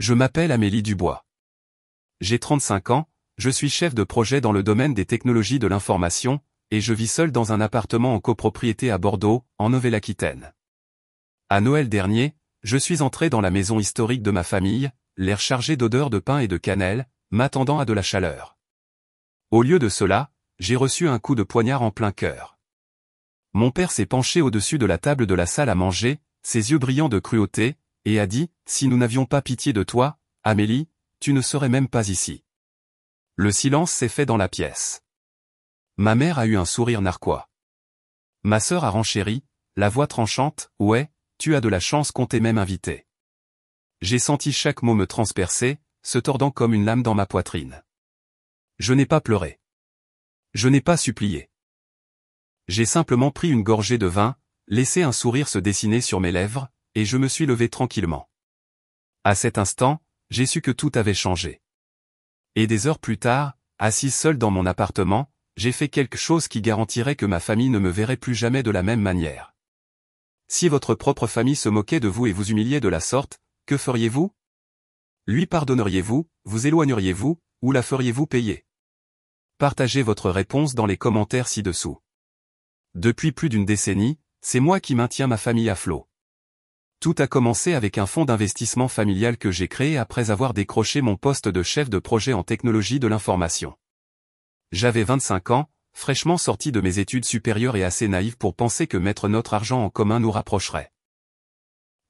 Je m'appelle Amélie Dubois. J'ai 35 ans, je suis chef de projet dans le domaine des technologies de l'information, et je vis seul dans un appartement en copropriété à Bordeaux, en Nouvelle-Aquitaine. À Noël dernier, je suis entré dans la maison historique de ma famille, l'air chargé d'odeurs de pain et de cannelle, m'attendant à de la chaleur. Au lieu de cela, j'ai reçu un coup de poignard en plein cœur. Mon père s'est penché au-dessus de la table de la salle à manger, ses yeux brillants de cruauté, et a dit, « Si nous n'avions pas pitié de toi, Amélie, tu ne serais même pas ici. » Le silence s'est fait dans la pièce. Ma mère a eu un sourire narquois. Ma sœur a renchéri, la voix tranchante, « Ouais, tu as de la chance qu'on t'ait même invité. » J'ai senti chaque mot me transpercer, se tordant comme une lame dans ma poitrine. Je n'ai pas pleuré. Je n'ai pas supplié. J'ai simplement pris une gorgée de vin, laissé un sourire se dessiner sur mes lèvres, et je me suis levé tranquillement. À cet instant, j'ai su que tout avait changé. Et des heures plus tard, assise seule dans mon appartement, j'ai fait quelque chose qui garantirait que ma famille ne me verrait plus jamais de la même manière. Si votre propre famille se moquait de vous et vous humiliait de la sorte, que feriez-vous? Lui pardonneriez-vous, vous éloigneriez-vous, ou la feriez-vous payer? Partagez votre réponse dans les commentaires ci-dessous. Depuis plus d'une décennie, c'est moi qui maintiens ma famille à flot. Tout a commencé avec un fonds d'investissement familial que j'ai créé après avoir décroché mon poste de chef de projet en technologie de l'information. J'avais 25 ans, fraîchement sorti de mes études supérieures et assez naïf pour penser que mettre notre argent en commun nous rapprocherait.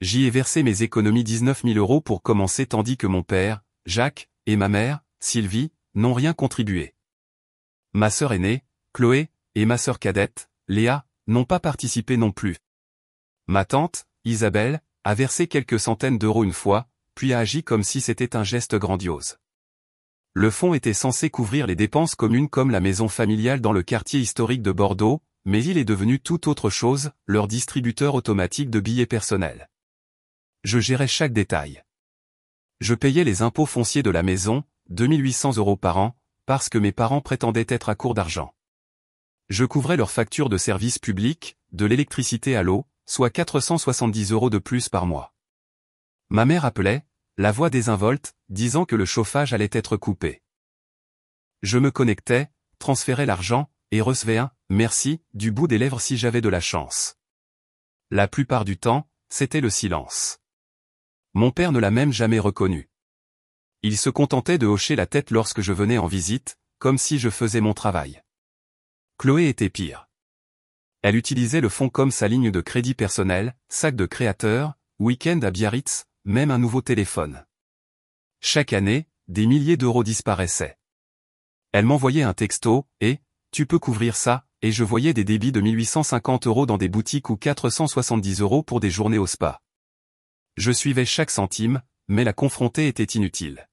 J'y ai versé mes économies 19 000 € pour commencer tandis que mon père, Jacques, et ma mère, Sylvie, n'ont rien contribué. Ma sœur aînée, Chloé, et ma sœur cadette, Léa, n'ont pas participé non plus. Ma tante, Isabelle, a versé quelques centaines d'euros une fois, puis a agi comme si c'était un geste grandiose. Le fonds était censé couvrir les dépenses communes comme la maison familiale dans le quartier historique de Bordeaux, mais il est devenu tout autre chose, leur distributeur automatique de billets personnels. Je gérais chaque détail. Je payais les impôts fonciers de la maison, 2800 € par an, parce que mes parents prétendaient être à court d'argent. Je couvrais leurs factures de services publics, de l'électricité à l'eau, soit 470 € de plus par mois. Ma mère appelait, la voix désinvolte, disant que le chauffage allait être coupé. Je me connectais, transférais l'argent, et recevais un « merci » du bout des lèvres si j'avais de la chance. La plupart du temps, c'était le silence. Mon père ne l'a même jamais reconnu. Il se contentait de hocher la tête lorsque je venais en visite, comme si je faisais mon travail. Chloé était pire. Elle utilisait le fonds comme sa ligne de crédit personnel, sac de créateur, week-end à Biarritz, même un nouveau téléphone. Chaque année, des milliers d'euros disparaissaient. Elle m'envoyait un texto, et « tu peux couvrir ça », et je voyais des débits de 1850 € dans des boutiques ou 470 € pour des journées au spa. Je suivais chaque centime, mais la confronter était inutile.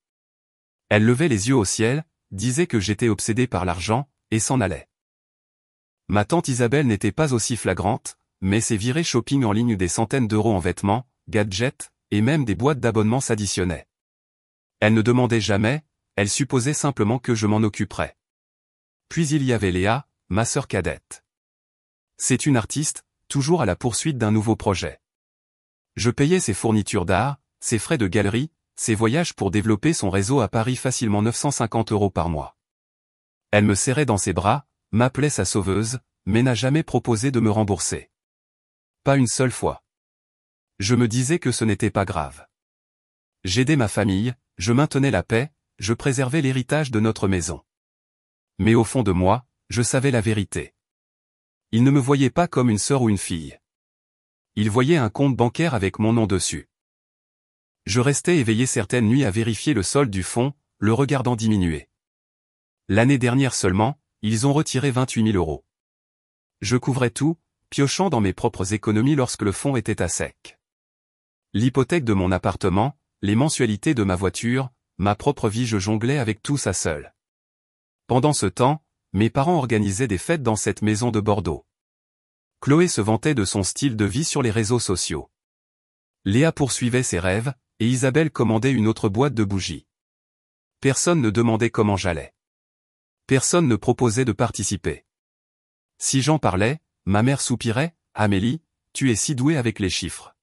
Elle levait les yeux au ciel, disait que j'étais obsédé par l'argent, et s'en allait. Ma tante Isabelle n'était pas aussi flagrante, mais ses virées shopping en ligne des centaines d'euros en vêtements, gadgets, et même des boîtes d'abonnements s'additionnaient. Elle ne demandait jamais, elle supposait simplement que je m'en occuperais. Puis il y avait Léa, ma sœur cadette. C'est une artiste, toujours à la poursuite d'un nouveau projet. Je payais ses fournitures d'art, ses frais de galerie, ses voyages pour développer son réseau à Paris facilement 950 € par mois. Elle me serrait dans ses bras, m'appelait sa sauveuse, mais n'a jamais proposé de me rembourser. Pas une seule fois. Je me disais que ce n'était pas grave. J'aidais ma famille, je maintenais la paix, je préservais l'héritage de notre maison. Mais au fond de moi, je savais la vérité. Il ne me voyait pas comme une sœur ou une fille. Il voyait un compte bancaire avec mon nom dessus. Je restais éveillé certaines nuits à vérifier le solde du fonds, le regardant diminuer. L'année dernière seulement, ils ont retiré 28 000 €. Je couvrais tout, piochant dans mes propres économies lorsque le fonds était à sec. L'hypothèque de mon appartement, les mensualités de ma voiture, ma propre vie, je jonglais avec tout ça seul. Pendant ce temps, mes parents organisaient des fêtes dans cette maison de Bordeaux. Chloé se vantait de son style de vie sur les réseaux sociaux. Léa poursuivait ses rêves, et Isabelle commandait une autre boîte de bougies. Personne ne demandait comment j'allais. Personne ne proposait de participer. Si j'en parlais, ma mère soupirait, « Amélie, tu es si douée avec les chiffres.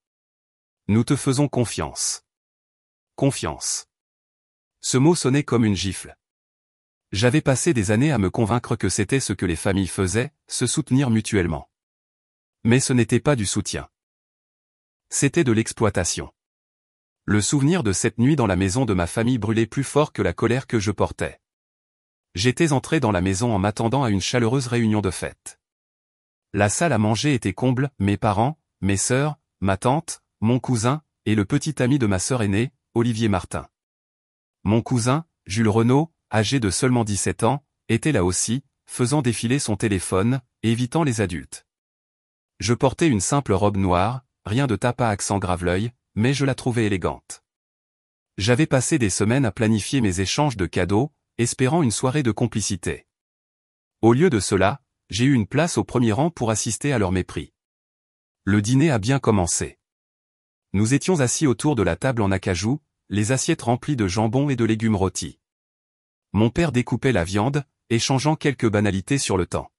Nous te faisons confiance. » confiance. Ce mot sonnait comme une gifle. J'avais passé des années à me convaincre que c'était ce que les familles faisaient, se soutenir mutuellement. Mais ce n'était pas du soutien. C'était de l'exploitation. Le souvenir de cette nuit dans la maison de ma famille brûlait plus fort que la colère que je portais. J'étais entré dans la maison en m'attendant à une chaleureuse réunion de fête. La salle à manger était comble, mes parents, mes sœurs, ma tante, mon cousin, et le petit ami de ma sœur aînée, Olivier Martin. Mon cousin, Jules Renaud, âgé de seulement 17 ans, était là aussi, faisant défiler son téléphone, évitant les adultes. Je portais une simple robe noire, rien de tape à accent graveleuil, mais je la trouvais élégante. J'avais passé des semaines à planifier mes échanges de cadeaux, espérant une soirée de complicité. Au lieu de cela, j'ai eu une place au premier rang pour assister à leur mépris. Le dîner a bien commencé. Nous étions assis autour de la table en acajou, les assiettes remplies de jambon et de légumes rôtis. Mon père découpait la viande, échangeant quelques banalités sur le temps.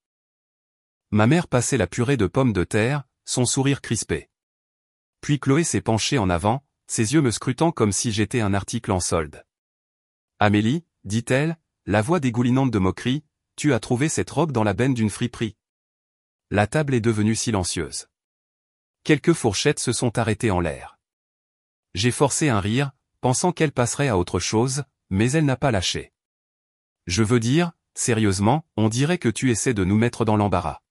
Ma mère passait la purée de pommes de terre, son sourire crispé. Puis Chloé s'est penchée en avant, ses yeux me scrutant comme si j'étais un article en solde. « Amélie, dit-elle, la voix dégoulinante de moquerie, tu as trouvé cette robe dans la benne d'une friperie. » La table est devenue silencieuse. Quelques fourchettes se sont arrêtées en l'air. J'ai forcé un rire, pensant qu'elle passerait à autre chose, mais elle n'a pas lâché. Je veux dire, sérieusement, on dirait que tu essaies de nous mettre dans l'embarras.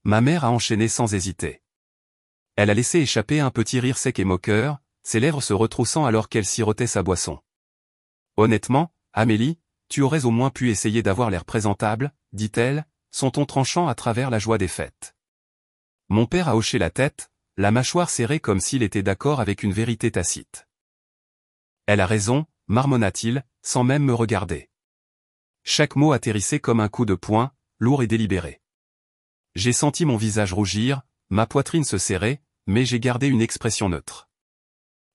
Ma mère a enchaîné sans hésiter. Elle a laissé échapper un petit rire sec et moqueur, ses lèvres se retroussant alors qu'elle sirotait sa boisson. Honnêtement, Amélie, tu aurais au moins pu essayer d'avoir l'air présentable, dit-elle, son ton tranchant à travers la joie des fêtes. Mon père a hoché la tête, la mâchoire serrée comme s'il était d'accord avec une vérité tacite. Elle a raison, marmonna-t-il, sans même me regarder. Chaque mot atterrissait comme un coup de poing, lourd et délibéré. J'ai senti mon visage rougir, ma poitrine se serrer, mais j'ai gardé une expression neutre.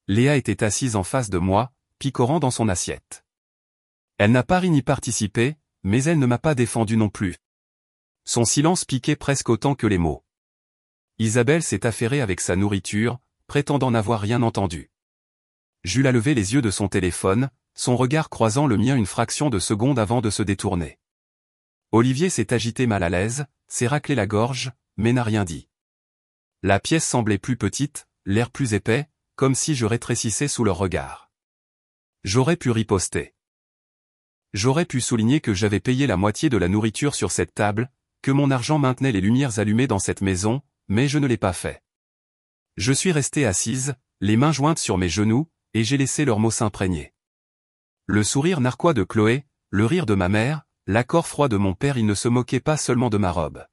Léa était assise en face de moi, picorant dans son assiette. Elle n'a pas ri ni participé, mais elle ne m'a pas défendu non plus. Son silence piquait presque autant que les mots. Isabelle s'est affairée avec sa nourriture, prétendant n'avoir rien entendu. Jules a levé les yeux de son téléphone, son regard croisant le mien une fraction de seconde avant de se détourner. Olivier s'est agité mal à l'aise, s'est raclé la gorge, mais n'a rien dit. La pièce semblait plus petite, l'air plus épais, comme si je rétrécissais sous leur regard. J'aurais pu riposter. J'aurais pu souligner que j'avais payé la moitié de la nourriture sur cette table, que mon argent maintenait les lumières allumées dans cette maison, mais je ne l'ai pas fait. Je suis restée assise, les mains jointes sur mes genoux, et j'ai laissé leurs mots s'imprégner. Le sourire narquois de Chloé, le rire de ma mère, l'accord froid de mon père, ils ne se moquaient pas seulement de ma robe.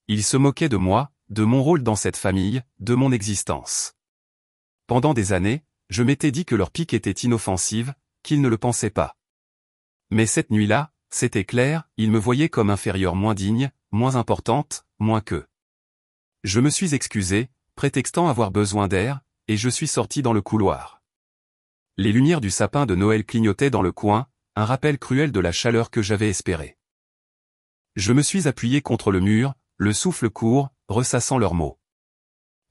Ils se moquaient de moi, de mon rôle dans cette famille, de mon existence. Pendant des années, je m'étais dit que leur pique était inoffensive, qu'ils ne le pensaient pas. Mais cette nuit-là, c'était clair, ils me voyaient comme inférieure, moins digne, moins importante, moins que. Je me suis excusé, prétextant avoir besoin d'air, et je suis sorti dans le couloir. Les lumières du sapin de Noël clignotaient dans le coin, un rappel cruel de la chaleur que j'avais espérée. Je me suis appuyé contre le mur, le souffle court, ressassant leurs mots.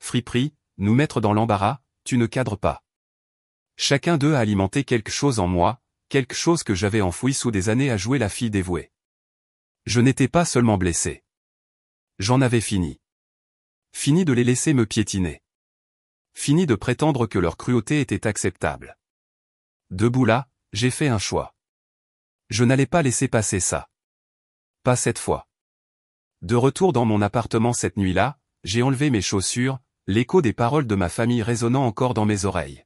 Friperie, nous mettre dans l'embarras, tu ne cadres pas. Chacun d'eux a alimenté quelque chose en moi, quelque chose que j'avais enfoui sous des années à jouer la fille dévouée. Je n'étais pas seulement blessé. J'en avais fini. Fini de les laisser me piétiner. Fini de prétendre que leur cruauté était acceptable. Debout là, j'ai fait un choix. Je n'allais pas laisser passer ça. Pas cette fois. De retour dans mon appartement cette nuit-là, j'ai enlevé mes chaussures, l'écho des paroles de ma famille résonnant encore dans mes oreilles.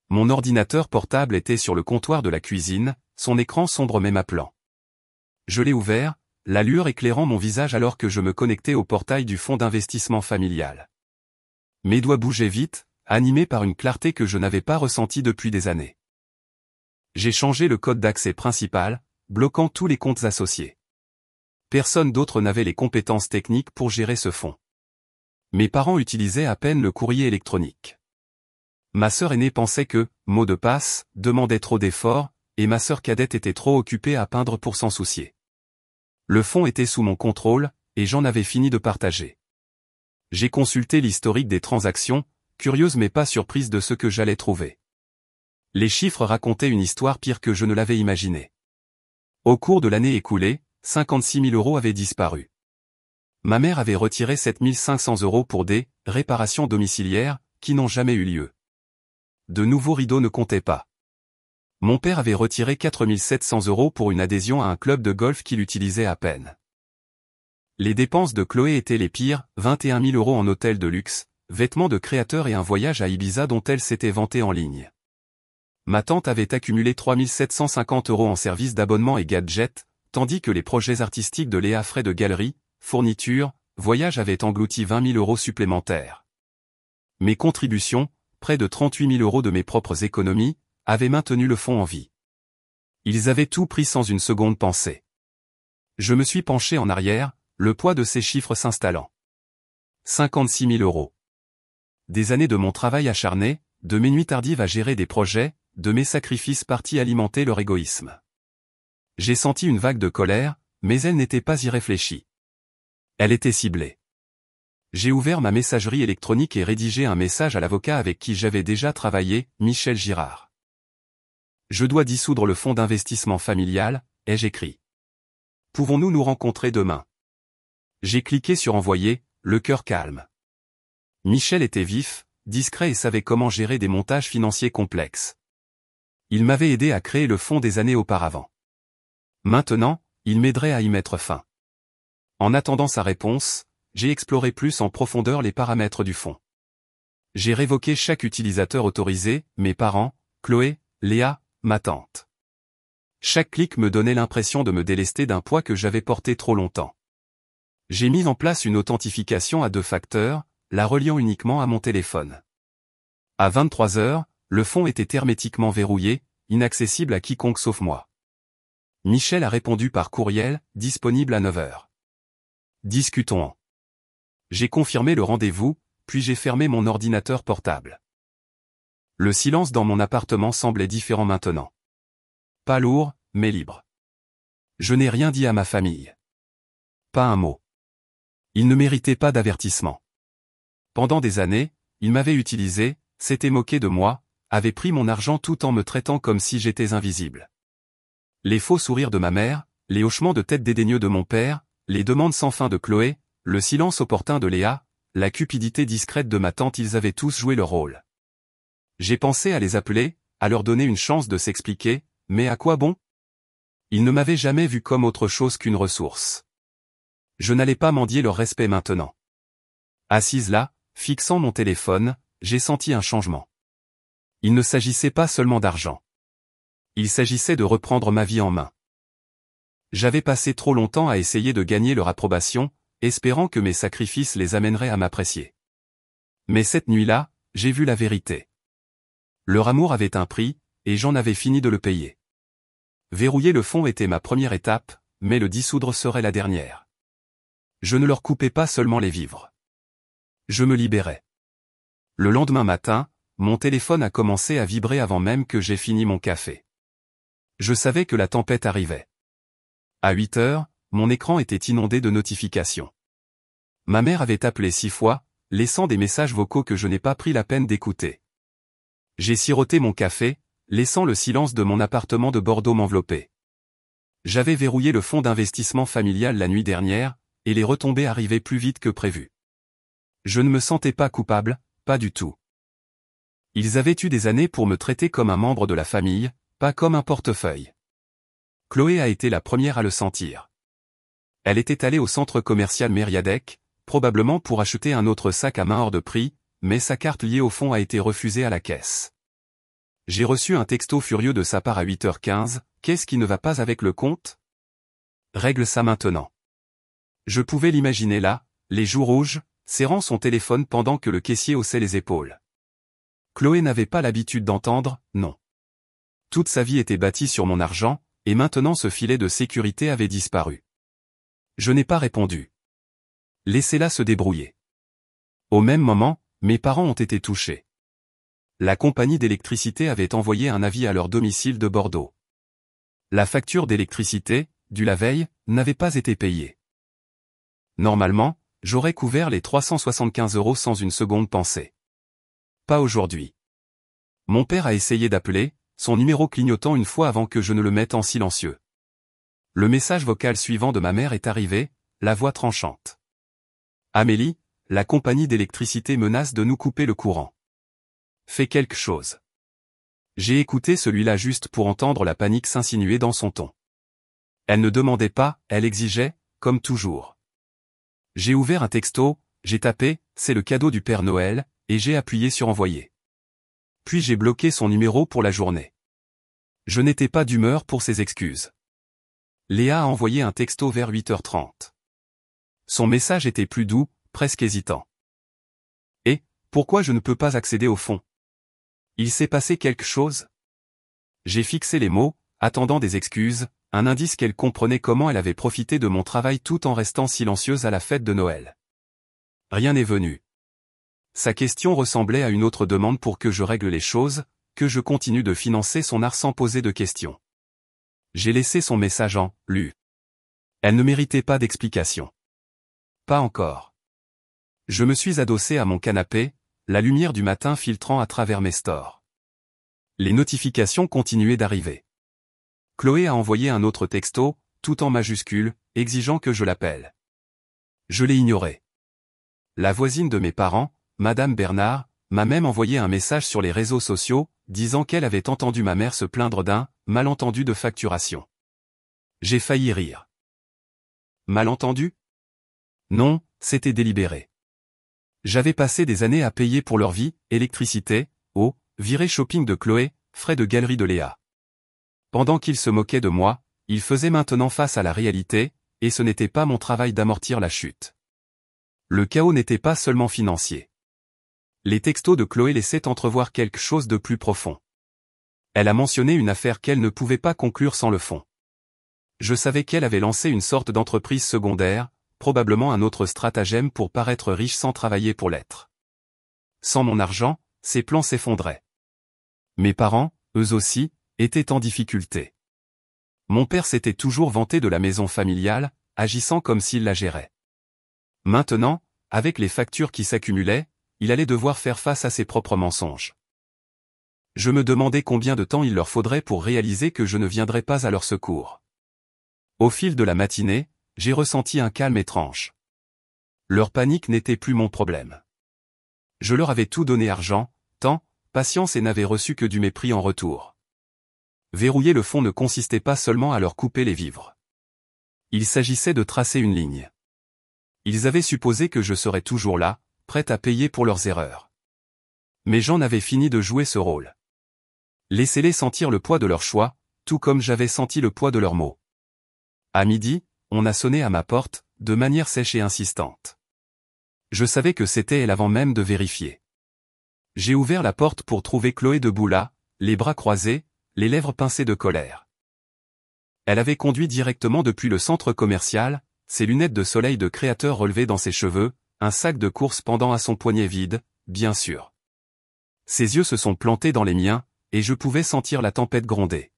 Mon ordinateur portable était sur le comptoir de la cuisine, son écran sombre mais m'appelant. Je l'ai ouvert, la lueur éclairant mon visage alors que je me connectais au portail du fonds d'investissement familial. Mes doigts bougeaient vite, animés par une clarté que je n'avais pas ressentie depuis des années. J'ai changé le code d'accès principal, bloquant tous les comptes associés. Personne d'autre n'avait les compétences techniques pour gérer ce fonds. Mes parents utilisaient à peine le courrier électronique. Ma sœur aînée pensait que, mot de passe, demandait trop d'efforts, et ma sœur cadette était trop occupée à peindre pour s'en soucier. Le fonds était sous mon contrôle, et j'en avais fini de partager. J'ai consulté l'historique des transactions, curieuse mais pas surprise de ce que j'allais trouver. Les chiffres racontaient une histoire pire que je ne l'avais imaginée. Au cours de l'année écoulée, 56 000 € avaient disparu. Ma mère avait retiré 7 500 € pour des réparations domiciliaires qui n'ont jamais eu lieu. De nouveaux rideaux ne comptaient pas. Mon père avait retiré 4 700 € pour une adhésion à un club de golf qu'il utilisait à peine. Les dépenses de Chloé étaient les pires, 21 000 € en hôtel de luxe, vêtements de créateur et un voyage à Ibiza dont elle s'était vantée en ligne. Ma tante avait accumulé 3 750 € en services d'abonnement et gadgets, tandis que les projets artistiques de Léa, frais de galerie, fournitures, voyages avaient englouti 20 000 € supplémentaires. Mes contributions, près de 38 000 € de mes propres économies, avaient maintenu le fonds en vie. Ils avaient tout pris sans une seconde pensée. Je me suis penché en arrière, le poids de ces chiffres s'installant. 56 000 €. Des années de mon travail acharné, de mes nuits tardives à gérer des projets, de mes sacrifices partis alimenter leur égoïsme. J'ai senti une vague de colère, mais elle n'était pas irréfléchie. Elle était ciblée. J'ai ouvert ma messagerie électronique et rédigé un message à l'avocat avec qui j'avais déjà travaillé, Michel Girard. Je dois dissoudre le fonds d'investissement familial, ai-je écrit. Pouvons-nous nous rencontrer demain? J'ai cliqué sur envoyer, le cœur calme. Michel était vif, discret et savait comment gérer des montages financiers complexes. Il m'avait aidé à créer le fonds des années auparavant. Maintenant, il m'aiderait à y mettre fin. En attendant sa réponse, j'ai exploré plus en profondeur les paramètres du fonds. J'ai révoqué chaque utilisateur autorisé, mes parents, Chloé, Léa, ma tante. Chaque clic me donnait l'impression de me délester d'un poids que j'avais porté trop longtemps. J'ai mis en place une authentification à 2 facteurs, la reliant uniquement à mon téléphone. À 23 h, le fonds était hermétiquement verrouillé, inaccessible à quiconque sauf moi. Michel a répondu par courriel, disponible à 9 h. Discutons-en. J'ai confirmé le rendez-vous, puis j'ai fermé mon ordinateur portable. Le silence dans mon appartement semblait différent maintenant. Pas lourd, mais libre. Je n'ai rien dit à ma famille. Pas un mot. Ils ne méritaient pas d'avertissement. Pendant des années, ils m'avaient utilisé, s'étaient moqués de moi, avaient pris mon argent tout en me traitant comme si j'étais invisible. Les faux sourires de ma mère, les hochements de tête dédaigneux de mon père, les demandes sans fin de Chloé, le silence opportun de Léa, la cupidité discrète de ma tante, ils avaient tous joué leur rôle. J'ai pensé à les appeler, à leur donner une chance de s'expliquer, mais à quoi bon? Ils ne m'avaient jamais vu comme autre chose qu'une ressource. Je n'allais pas mendier leur respect maintenant. Assise là, fixant mon téléphone, j'ai senti un changement. Il ne s'agissait pas seulement d'argent. Il s'agissait de reprendre ma vie en main. J'avais passé trop longtemps à essayer de gagner leur approbation, espérant que mes sacrifices les amèneraient à m'apprécier. Mais cette nuit-là, j'ai vu la vérité. Leur amour avait un prix, et j'en avais fini de le payer. Verrouiller le fonds était ma première étape, mais le dissoudre serait la dernière. Je ne leur coupais pas seulement les vivres. Je me libérais. Le lendemain matin, mon téléphone a commencé à vibrer avant même que j'aie fini mon café. Je savais que la tempête arrivait. À 8 h, mon écran était inondé de notifications. Ma mère avait appelé 6 fois, laissant des messages vocaux que je n'ai pas pris la peine d'écouter. J'ai siroté mon café, laissant le silence de mon appartement de Bordeaux m'envelopper. J'avais verrouillé le fonds d'investissement familial la nuit dernière, et les retombées arrivaient plus vite que prévu. Je ne me sentais pas coupable, pas du tout. Ils avaient eu des années pour me traiter comme un membre de la famille, pas comme un portefeuille. Chloé a été la première à le sentir. Elle était allée au centre commercial Mériadec, probablement pour acheter un autre sac à main hors de prix, mais sa carte liée au fonds a été refusée à la caisse. J'ai reçu un texto furieux de sa part à 8 h 15, qu'est-ce qui ne va pas avec le compte? Règle ça maintenant. Je pouvais l'imaginer là, les joues rouges, serrant son téléphone pendant que le caissier haussait les épaules. Chloé n'avait pas l'habitude d'entendre « non ». Toute sa vie était bâtie sur mon argent, et maintenant ce filet de sécurité avait disparu. Je n'ai pas répondu. Laissez-la se débrouiller. Au même moment, mes parents ont été touchés. La compagnie d'électricité avait envoyé un avis à leur domicile de Bordeaux. La facture d'électricité, due la veille, n'avait pas été payée. Normalement, j'aurais couvert les 375 € sans une seconde pensée. Pas aujourd'hui. Mon père a essayé d'appeler, son numéro clignotant une fois avant que je ne le mette en silencieux. Le message vocal suivant de ma mère est arrivé, la voix tranchante. Amélie, la compagnie d'électricité menace de nous couper le courant. Fais quelque chose. J'ai écouté celui-là juste pour entendre la panique s'insinuer dans son ton. Elle ne demandait pas, elle exigeait, comme toujours. J'ai ouvert un texto, j'ai tapé « C'est le cadeau du Père Noël » et j'ai appuyé sur envoyer. Puis j'ai bloqué son numéro pour la journée. Je n'étais pas d'humeur pour ses excuses. Léa a envoyé un texto vers 8h30. Son message était plus doux, presque hésitant. Et, pourquoi je ne peux pas accéder au fond? Il s'est passé quelque chose? J'ai fixé les mots, attendant des excuses, un indice qu'elle comprenait comment elle avait profité de mon travail tout en restant silencieuse à la fête de Noël. Rien n'est venu. Sa question ressemblait à une autre demande pour que je règle les choses, que je continue de financer son art sans poser de questions. J'ai laissé son message en « lu ». Elle ne méritait pas d'explication. Pas encore. Je me suis adossé à mon canapé, la lumière du matin filtrant à travers mes stores. Les notifications continuaient d'arriver. Chloé a envoyé un autre texto, tout en majuscules, exigeant que je l'appelle. Je l'ai ignoré. La voisine de mes parents, Madame Bernard, m'a même envoyé un message sur les réseaux sociaux, disant qu'elle avait entendu ma mère se plaindre d'un malentendu de facturation. J'ai failli rire. Malentendu? Non, c'était délibéré. J'avais passé des années à payer pour leur vie, électricité, eau, virée shopping de Chloé, frais de galerie de Léa. Pendant qu'ils se moquaient de moi, ils faisaient maintenant face à la réalité, et ce n'était pas mon travail d'amortir la chute. Le chaos n'était pas seulement financier. Les textos de Chloé laissaient entrevoir quelque chose de plus profond. Elle a mentionné une affaire qu'elle ne pouvait pas conclure sans le fond. Je savais qu'elle avait lancé une sorte d'entreprise secondaire, probablement un autre stratagème pour paraître riche sans travailler pour l'être. Sans mon argent, ses plans s'effondraient. Mes parents, eux aussi, étaient en difficulté. Mon père s'était toujours vanté de la maison familiale, agissant comme s'il la gérait. Maintenant, avec les factures qui s'accumulaient, il allait devoir faire face à ses propres mensonges. Je me demandais combien de temps il leur faudrait pour réaliser que je ne viendrais pas à leur secours. Au fil de la matinée, j'ai ressenti un calme étrange. Leur panique n'était plus mon problème. Je leur avais tout donné argent, temps, patience et n'avais reçu que du mépris en retour. Verrouiller le fond ne consistait pas seulement à leur couper les vivres. Il s'agissait de tracer une ligne. Ils avaient supposé que je serais toujours là, prête à payer pour leurs erreurs. Mais j'en avais fini de jouer ce rôle. Laissez-les sentir le poids de leur choix, tout comme j'avais senti le poids de leurs mots. À midi, on a sonné à ma porte, de manière sèche et insistante. Je savais que c'était elle avant même de vérifier. J'ai ouvert la porte pour trouver Chloé debout là, les bras croisés, les lèvres pincées de colère. Elle avait conduit directement depuis le centre commercial, ses lunettes de soleil de créateur relevées dans ses cheveux, un sac de course pendant à son poignet vide, bien sûr. Ses yeux se sont plantés dans les miens, et je pouvais sentir la tempête gronder.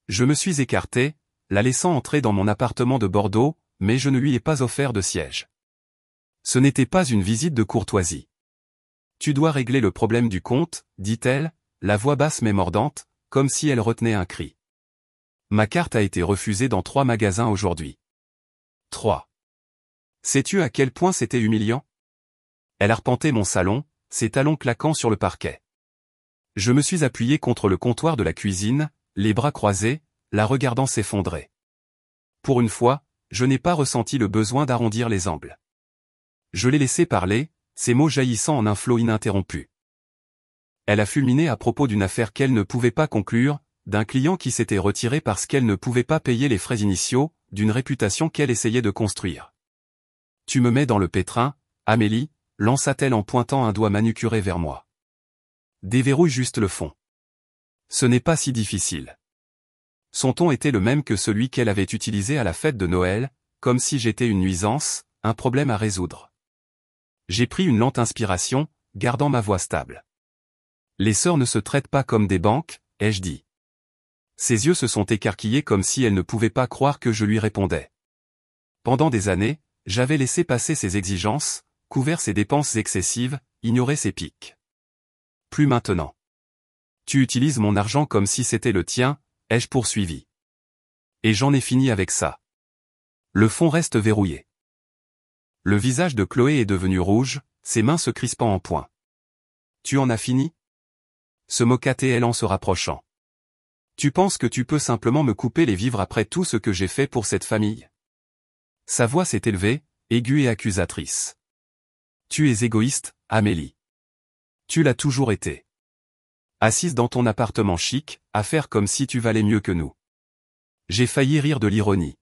Je me suis écarté, la laissant entrer dans mon appartement de Bordeaux, mais je ne lui ai pas offert de siège. Ce n'était pas une visite de courtoisie. Tu dois régler le problème du compte, dit-elle, la voix basse mais mordante, comme si elle retenait un cri. Ma carte a été refusée dans 3 magasins aujourd'hui. 3. Sais-tu à quel point c'était humiliant? Elle arpentait mon salon, ses talons claquant sur le parquet. Je me suis appuyé contre le comptoir de la cuisine, les bras croisés, la regardant s'effondrer. Pour une fois, je n'ai pas ressenti le besoin d'arrondir les angles. Je l'ai laissé parler, ses mots jaillissant en un flot ininterrompu. Elle a fulminé à propos d'une affaire qu'elle ne pouvait pas conclure, d'un client qui s'était retiré parce qu'elle ne pouvait pas payer les frais initiaux, d'une réputation qu'elle essayait de construire. Tu me mets dans le pétrin, Amélie, lança-t-elle en pointant un doigt manucuré vers moi. Déverrouille juste le fond. Ce n'est pas si difficile. Son ton était le même que celui qu'elle avait utilisé à la fête de Noël, comme si j'étais une nuisance, un problème à résoudre. J'ai pris une lente inspiration, gardant ma voix stable. Les sœurs ne se traitent pas comme des banques, ai-je dit. Ses yeux se sont écarquillés comme si elle ne pouvait pas croire que je lui répondais. Pendant des années, j'avais laissé passer ses exigences, couvert ses dépenses excessives, ignoré ses piques. Plus maintenant. Tu utilises mon argent comme si c'était le tien, ai-je poursuivi. Et j'en ai fini avec ça. Le fond reste verrouillé. Le visage de Chloé est devenu rouge, ses mains se crispant en poing. Tu en as fini? Se moqua-t-elle en se rapprochant. Tu penses que tu peux simplement me couper les vivres après tout ce que j'ai fait pour cette famille? Sa voix s'est élevée, aiguë et accusatrice. Tu es égoïste, Amélie. Tu l'as toujours été. Assise dans ton appartement chic, à faire comme si tu valais mieux que nous. J'ai failli rire de l'ironie.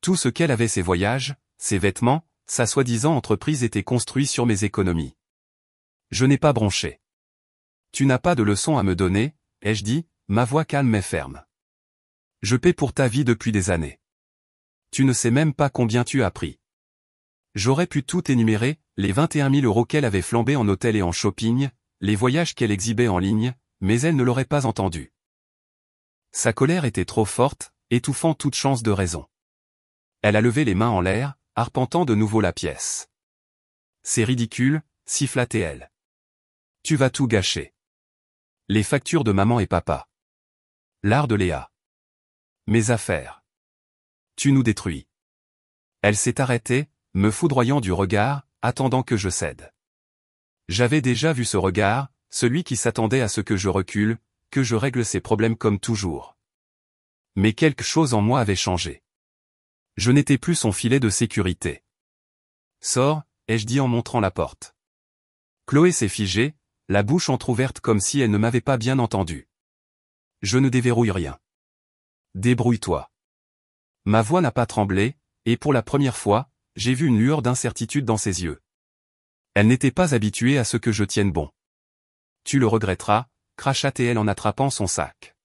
Tout ce qu'elle avait, ses voyages, ses vêtements, sa soi-disant entreprise était construit sur mes économies. Je n'ai pas bronché. Tu n'as pas de leçon à me donner, ai-je dit, ma voix calme mais ferme. Je paie pour ta vie depuis des années. Tu ne sais même pas combien tu as pris. J'aurais pu tout énumérer, les 21 000 € qu'elle avait flambés en hôtel et en shopping, les voyages qu'elle exhibait en ligne, mais elle ne l'aurait pas entendu. Sa colère était trop forte, étouffant toute chance de raison. Elle a levé les mains en l'air, arpentant de nouveau la pièce. C'est ridicule, siffla-t-elle. Tu vas tout gâcher. Les factures de maman et papa. L'art de Léa. Mes affaires. Tu nous détruis. Elle s'est arrêtée, me foudroyant du regard, attendant que je cède. J'avais déjà vu ce regard, celui qui s'attendait à ce que je recule, que je règle ses problèmes comme toujours. Mais quelque chose en moi avait changé. Je n'étais plus son filet de sécurité. Sors, ai-je dit en montrant la porte. Chloé s'est figée, la bouche entr'ouverte comme si elle ne m'avait pas bien entendu. Je ne déverrouille rien. Débrouille-toi. Ma voix n'a pas tremblé, et pour la première fois, j'ai vu une lueur d'incertitude dans ses yeux. Elle n'était pas habituée à ce que je tienne bon. Tu le regretteras, cracha-t-elle en attrapant son sac.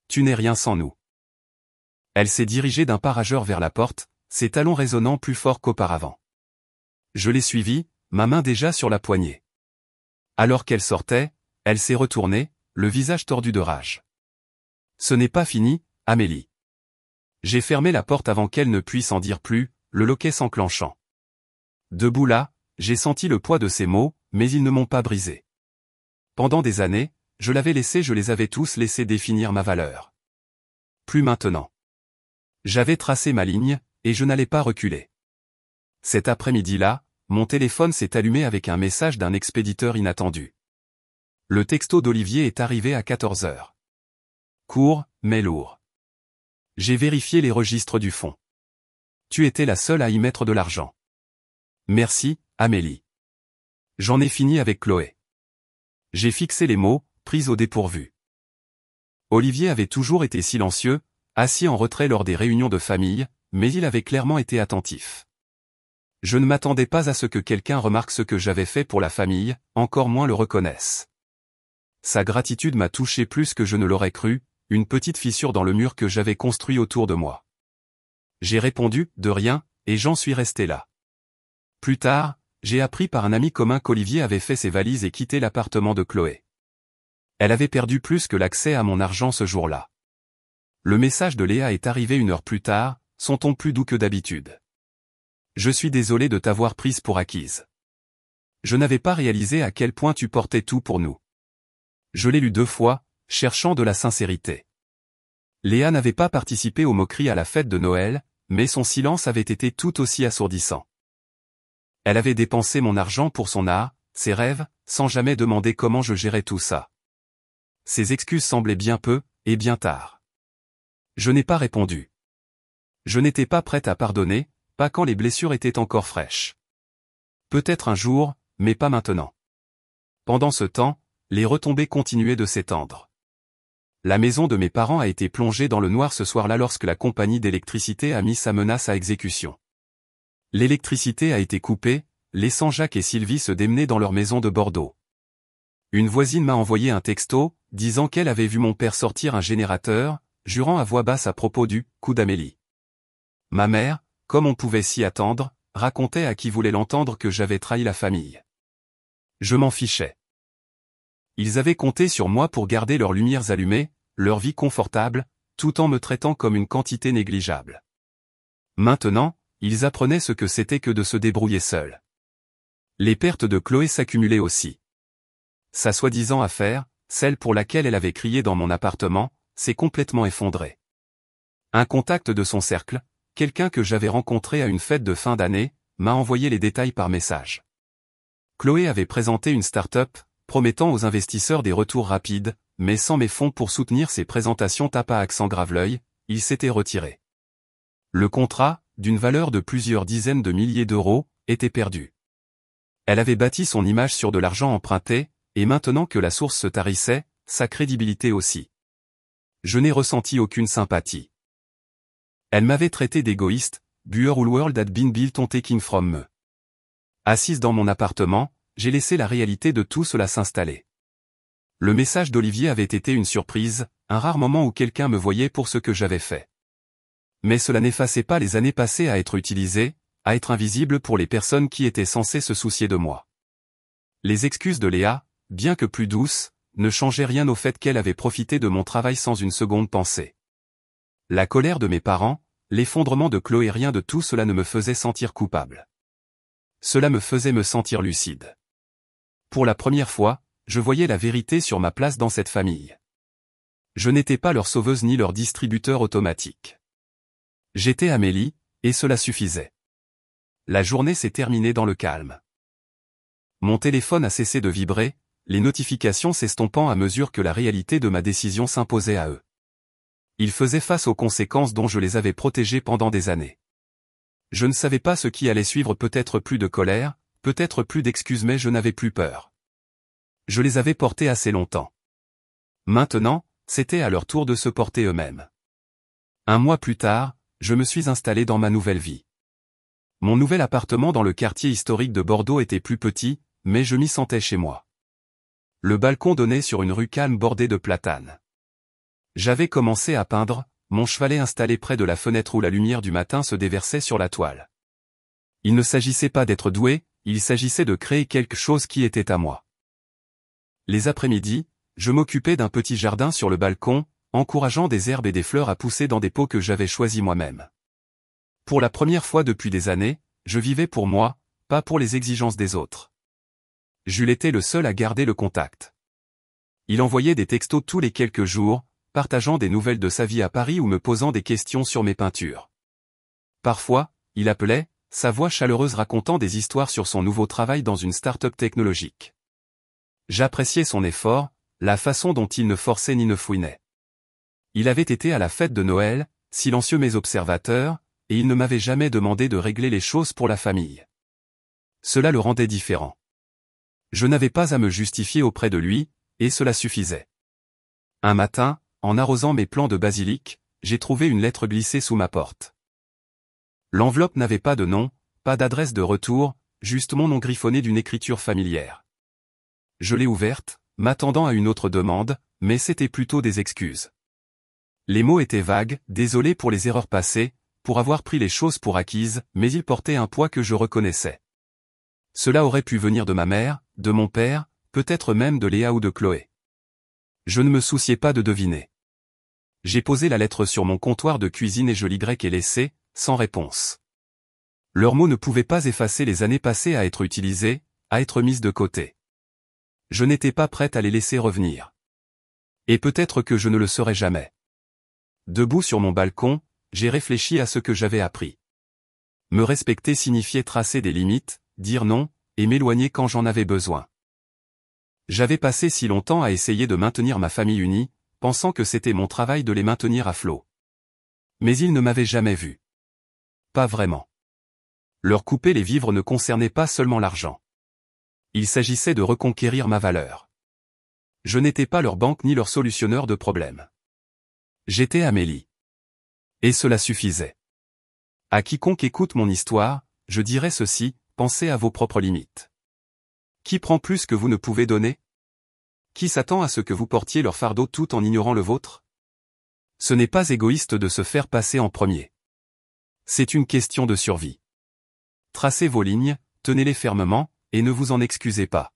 Tu n'es rien sans nous. Elle s'est dirigée d'un pas rageur vers la porte, ses talons résonnant plus fort qu'auparavant. Je l'ai suivie, ma main déjà sur la poignée. Alors qu'elle sortait, elle s'est retournée, le visage tordu de rage. Ce n'est pas fini, Amélie. J'ai fermé la porte avant qu'elle ne puisse en dire plus, le loquet s'enclenchant. Debout là, j'ai senti le poids de ces mots, mais ils ne m'ont pas brisé. Pendant des années, je les avais tous laissés définir ma valeur. Plus maintenant. J'avais tracé ma ligne, et je n'allais pas reculer. Cet après-midi-là, mon téléphone s'est allumé avec un message d'un expéditeur inattendu. Le texto d'Olivier est arrivé à 14 heures. Court, mais lourd. J'ai vérifié les registres du fonds. Tu étais la seule à y mettre de l'argent. Merci, Amélie. J'en ai fini avec Chloé. J'ai fixé les mots, pris au dépourvu. Olivier avait toujours été silencieux, assis en retrait lors des réunions de famille, mais il avait clairement été attentif. Je ne m'attendais pas à ce que quelqu'un remarque ce que j'avais fait pour la famille, encore moins le reconnaisse. Sa gratitude m'a touché plus que je ne l'aurais cru, une petite fissure dans le mur que j'avais construit autour de moi. J'ai répondu, de rien, et j'en suis resté là. Plus tard, j'ai appris par un ami commun qu'Olivier avait fait ses valises et quitté l'appartement de Chloé. Elle avait perdu plus que l'accès à mon argent ce jour-là. Le message de Léa est arrivé 1 heure plus tard, son ton plus doux que d'habitude. Je suis désolé de t'avoir prise pour acquise. Je n'avais pas réalisé à quel point tu portais tout pour nous. Je l'ai lu 2 fois, cherchant de la sincérité. Léa n'avait pas participé aux moqueries à la fête de Noël, mais son silence avait été tout aussi assourdissant. Elle avait dépensé mon argent pour son art, ses rêves, sans jamais demander comment je gérais tout ça. Ses excuses semblaient bien peu, et bien tard. Je n'ai pas répondu. Je n'étais pas prête à pardonner, pas quand les blessures étaient encore fraîches. Peut-être un jour, mais pas maintenant. Pendant ce temps, les retombées continuaient de s'étendre. La maison de mes parents a été plongée dans le noir ce soir-là lorsque la compagnie d'électricité a mis sa menace à exécution. L'électricité a été coupée, laissant Jacques et Sylvie se démener dans leur maison de Bordeaux. Une voisine m'a envoyé un texto, disant qu'elle avait vu mon père sortir un générateur, jurant à voix basse à propos du « coup d'Amélie ». Ma mère, comme on pouvait s'y attendre, racontait à qui voulait l'entendre que j'avais trahi la famille. Je m'en fichais. Ils avaient compté sur moi pour garder leurs lumières allumées, leur vie confortable, tout en me traitant comme une quantité négligeable. Maintenant, ils apprenaient ce que c'était que de se débrouiller seuls. Les pertes de Chloé s'accumulaient aussi. Sa soi-disant affaire, celle pour laquelle elle avait crié dans mon appartement, s'est complètement effondrée. Un contact de son cercle, quelqu'un que j'avais rencontré à une fête de fin d'année, m'a envoyé les détails par message. Chloé avait présenté une start-up, promettant aux investisseurs des retours rapides, mais sans mes fonds pour soutenir ses présentations tapa accent grave l'œil, il s'était retiré. Le contrat, d'une valeur de plusieurs dizaines de milliers d'euros, était perdu. Elle avait bâti son image sur de l'argent emprunté, et maintenant que la source se tarissait, sa crédibilité aussi. Je n'ai ressenti aucune sympathie. Elle m'avait traité d'égoïste, bueur ou world had been built on taking from me. Assise dans mon appartement, j'ai laissé la réalité de tout cela s'installer. Le message d'Olivier avait été une surprise, un rare moment où quelqu'un me voyait pour ce que j'avais fait. Mais cela n'effaçait pas les années passées à être utilisées, à être invisible pour les personnes qui étaient censées se soucier de moi. Les excuses de Léa, bien que plus douces, ne changeaient rien au fait qu'elle avait profité de mon travail sans une seconde pensée. La colère de mes parents, l'effondrement de Chloé, rien de tout cela ne me faisait sentir coupable. Cela me faisait me sentir lucide. Pour la première fois, je voyais la vérité sur ma place dans cette famille. Je n'étais pas leur sauveuse ni leur distributeur automatique. J'étais Amélie, et cela suffisait. La journée s'est terminée dans le calme. Mon téléphone a cessé de vibrer, les notifications s'estompant à mesure que la réalité de ma décision s'imposait à eux. Ils faisaient face aux conséquences dont je les avais protégés pendant des années. Je ne savais pas ce qui allait suivre, peut-être plus de colère, peut-être plus d'excuses, mais je n'avais plus peur. Je les avais portés assez longtemps. Maintenant, c'était à leur tour de se porter eux-mêmes. Un mois plus tard, je me suis installé dans ma nouvelle vie. Mon nouvel appartement dans le quartier historique de Bordeaux était plus petit, mais je m'y sentais chez moi. Le balcon donnait sur une rue calme bordée de platanes. J'avais commencé à peindre, mon chevalet installé près de la fenêtre où la lumière du matin se déversait sur la toile. Il ne s'agissait pas d'être doué, il s'agissait de créer quelque chose qui était à moi. Les après-midi, je m'occupais d'un petit jardin sur le balcon, encourageant des herbes et des fleurs à pousser dans des pots que j'avais choisis moi-même. Pour la première fois depuis des années, je vivais pour moi, pas pour les exigences des autres. Jules était le seul à garder le contact. Il envoyait des textos tous les quelques jours, partageant des nouvelles de sa vie à Paris ou me posant des questions sur mes peintures. Parfois, il appelait, sa voix chaleureuse racontant des histoires sur son nouveau travail dans une start-up technologique. J'appréciais son effort, la façon dont il ne forçait ni ne fouinait. Il avait été à la fête de Noël, silencieux mais observateur, et il ne m'avait jamais demandé de régler les choses pour la famille. Cela le rendait différent. Je n'avais pas à me justifier auprès de lui, et cela suffisait. Un matin, en arrosant mes plants de basilic, j'ai trouvé une lettre glissée sous ma porte. L'enveloppe n'avait pas de nom, pas d'adresse de retour, juste mon nom griffonné d'une écriture familière. Je l'ai ouverte, m'attendant à une autre demande, mais c'était plutôt des excuses. Les mots étaient vagues, désolé pour les erreurs passées, pour avoir pris les choses pour acquises, mais ils portaient un poids que je reconnaissais. Cela aurait pu venir de ma mère, de mon père, peut-être même de Léa ou de Chloé. Je ne me souciais pas de deviner. J'ai posé la lettre sur mon comptoir de cuisine et je l'ai laissée, sans réponse. Leurs mots ne pouvaient pas effacer les années passées à être utilisées, à être mises de côté. Je n'étais pas prête à les laisser revenir. Et peut-être que je ne le serai jamais. Debout sur mon balcon, j'ai réfléchi à ce que j'avais appris. Me respecter signifiait tracer des limites, dire non, et m'éloigner quand j'en avais besoin. J'avais passé si longtemps à essayer de maintenir ma famille unie, pensant que c'était mon travail de les maintenir à flot. Mais ils ne m'avaient jamais vu. Pas vraiment. Leur couper les vivres ne concernait pas seulement l'argent. Il s'agissait de reconquérir ma valeur. Je n'étais pas leur banque ni leur solutionneur de problèmes. J'étais Amélie. Et cela suffisait. À quiconque écoute mon histoire, je dirais ceci, pensez à vos propres limites. Qui prend plus que vous ne pouvez donner? Qui s'attend à ce que vous portiez leur fardeau tout en ignorant le vôtre? Ce n'est pas égoïste de se faire passer en premier. C'est une question de survie. Tracez vos lignes, tenez-les fermement, et ne vous en excusez pas.